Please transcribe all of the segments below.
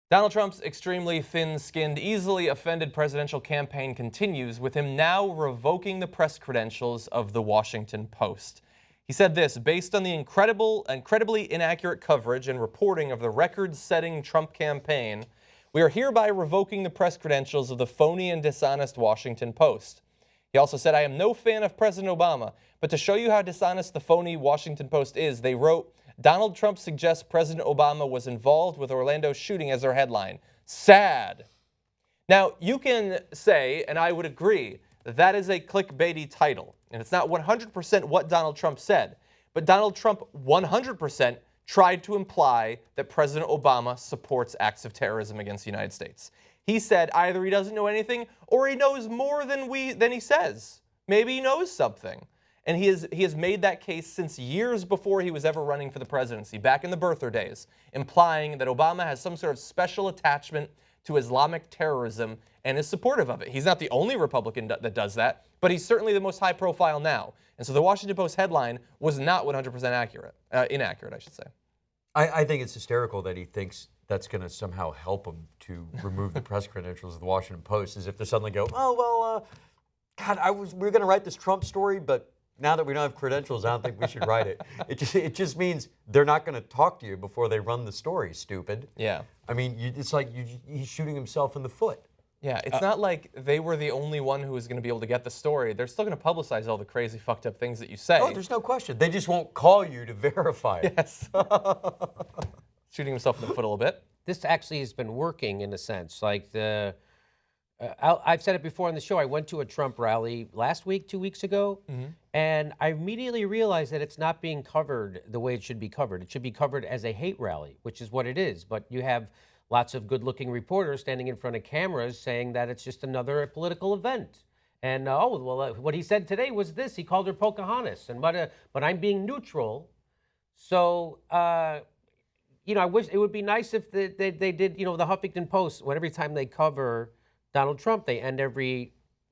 Donald Trump's extremely thin-skinned, easily offended presidential campaign continues, with him now revoking the press credentials of the Washington Post. He said this: based on the incredibly inaccurate coverage and reporting of the record-setting Trump campaign, we are hereby revoking the press credentials of the phony and dishonest Washington Post. He also said, I am no fan of President Obama, but to show you how dishonest the phony Washington Post is, they wrote, Donald Trump suggests President Obama was involved with Orlando's shooting as their headline. Sad. Now, you can say, and I would agree, that is a clickbaity title, and it's not 100% what Donald Trump said, but Donald Trump 100% tried to imply that President Obama supports acts of terrorism against the United States. He said either he doesn't know anything or he knows more than he says. Maybe he knows something. And he has made that case since years before he was ever running for the presidency, back in the birther days, implying that Obama has some sort of special attachment to Islamic terrorism and is supportive of it. He's not the only Republican that does that, but he's certainly the most high profile now. And so the Washington Post headline was not 100% inaccurate, I should say. I think it's hysterical that he thinks that's going to somehow help him to remove the press credentials of the Washington Post, as if they suddenly go, oh, well, God, we were going to write this Trump story, but now that we don't have credentials, I don't think we should write it. It just means they're not going to talk to you before they run the story, stupid. Yeah. I mean, it's like he's shooting himself in the foot. Yeah, it's not like they were the only one who was going to be able to get the story. They're still going to publicize all the crazy, fucked up things that you say. Oh, there's no question. They just won't call you to verify it. Yes. Shooting himself in the foot a little bit. This actually has been working in a sense. Like I've said it before on the show. I went to a Trump rally last week, 2 weeks ago, and I immediately realized that it's not being covered the way it should be covered. It should be covered as a hate rally, which is what it is. But you have lots of good-looking reporters standing in front of cameras saying that it's just another political event. And what he said today was this: he called her Pocahontas, and but I'm being neutral. So. I wish it would be nice if they did, the Huffington Post, every time they cover Donald Trump, they end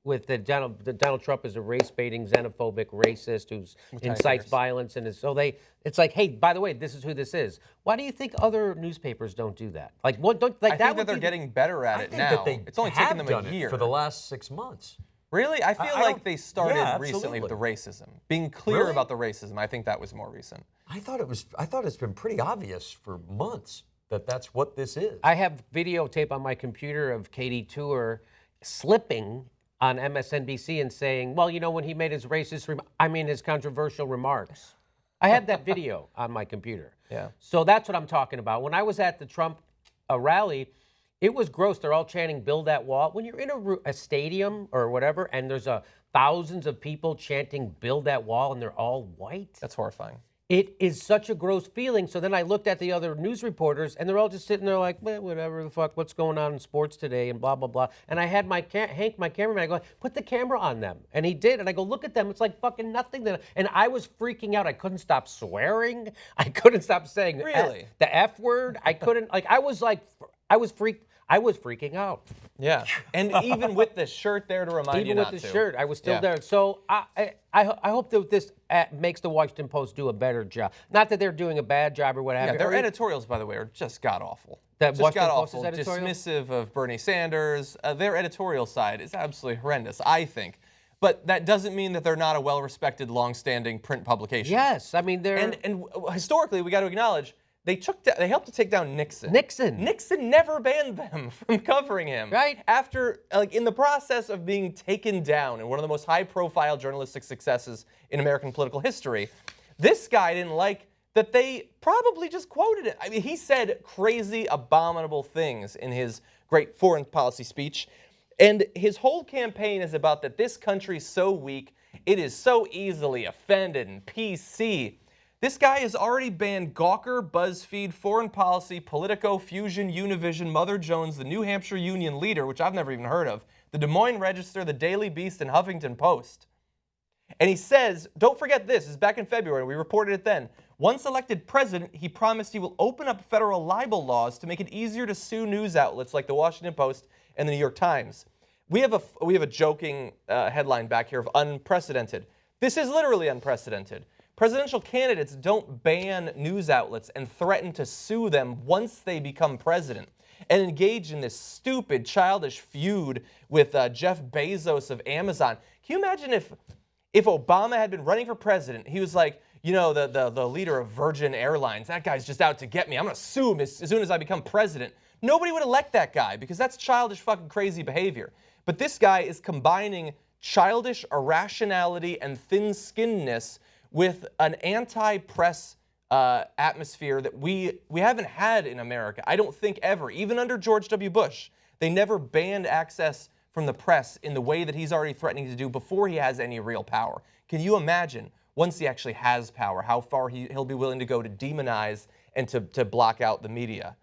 with Donald Trump is a race-baiting, xenophobic racist who incites violence, and it's like, hey, by the way, this is who this is. Why do you think other newspapers don't do that? Like, what don't like? I think that they're getting better at it now. It's only taken them a year for the last 6 months. Really? I feel like they started recently with the racism. Being clear about the racism, I think that was more recent. I thought it's been pretty obvious for months that that's what this is. I have videotape on my computer of Katie Tour slipping on MSNBC and saying, well, when he made his his controversial remarks. I have that video on my computer. Yeah. So that's what I'm talking about. When I was at the Trump rally, it was gross. They're all chanting, build that wall. When you're in a stadium or whatever, and there's thousands of people chanting, build that wall, and they're all white. That's horrifying. It is such a gross feeling. So then I looked at the other news reporters, and they're all just sitting there like, whatever the fuck, what's going on in sports today, and blah, blah, blah. And I had Hank, my cameraman, I go, put the camera on them. And he did. And I go, look at them. It's like fucking nothing. And I was freaking out. I couldn't stop swearing. I couldn't stop saying the F word. I couldn't, I was freaking out. Yeah, and even with the shirt there to remind you not to. Even with the shirt, I was still there. So I hope that this makes the Washington Post do a better job. Not that they're doing a bad job or what have you. Their editorials, by the way, are just god-awful. That Washington Post's editorial? Dismissive of Bernie Sanders. Their editorial side is absolutely horrendous, I think. But that doesn't mean that they're not a well-respected, long-standing print publication. Yes, I mean, they're... And historically, we got to acknowledge, they helped to take down Nixon. Nixon never banned them from covering him. Right. After, in the process of being taken down in one of the most high-profile journalistic successes in American political history, this guy didn't like that they probably just quoted it. I mean, he said crazy, abominable things in his great foreign policy speech, and his whole campaign is about that this country's so weak, it is so easily offended and PC. This guy has already banned Gawker, BuzzFeed, Foreign Policy, Politico, Fusion, Univision, Mother Jones, the New Hampshire Union Leader, which I've never even heard of, the Des Moines Register, the Daily Beast, and Huffington Post. And he says, don't forget this is back in February, we reported it then. Once elected president, he promised he will open up federal libel laws to make it easier to sue news outlets like the Washington Post and the New York Times. We have a joking headline back here of unprecedented. This is literally unprecedented. Presidential candidates don't ban news outlets and threaten to sue them once they become president. and engage in this stupid, childish feud with Jeff Bezos of Amazon. Can you imagine if Obama had been running for president, he was like, you know, the leader of Virgin Airlines, that guy's just out to get me. I'm going to sue him as soon as I become president. Nobody would elect that guy because that's childish, fucking crazy behavior. But this guy is combining childish irrationality and thin-skinnedness with an anti-press atmosphere that we haven't had in America, I don't think ever. Even under George W. Bush, they never banned access from the press in the way that he's already threatening to do before he has any real power. Can you imagine, once he actually has power, how far he'll be willing to go to demonize and to block out the media?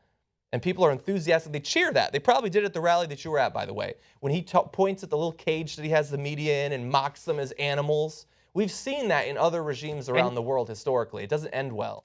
And people are enthusiastic. They cheer that. They probably did at the rally that you were at, by the way, when he points at the little cage that he has the media in and mocks them as animals. We've seen that in other regimes around the world historically. It doesn't end well.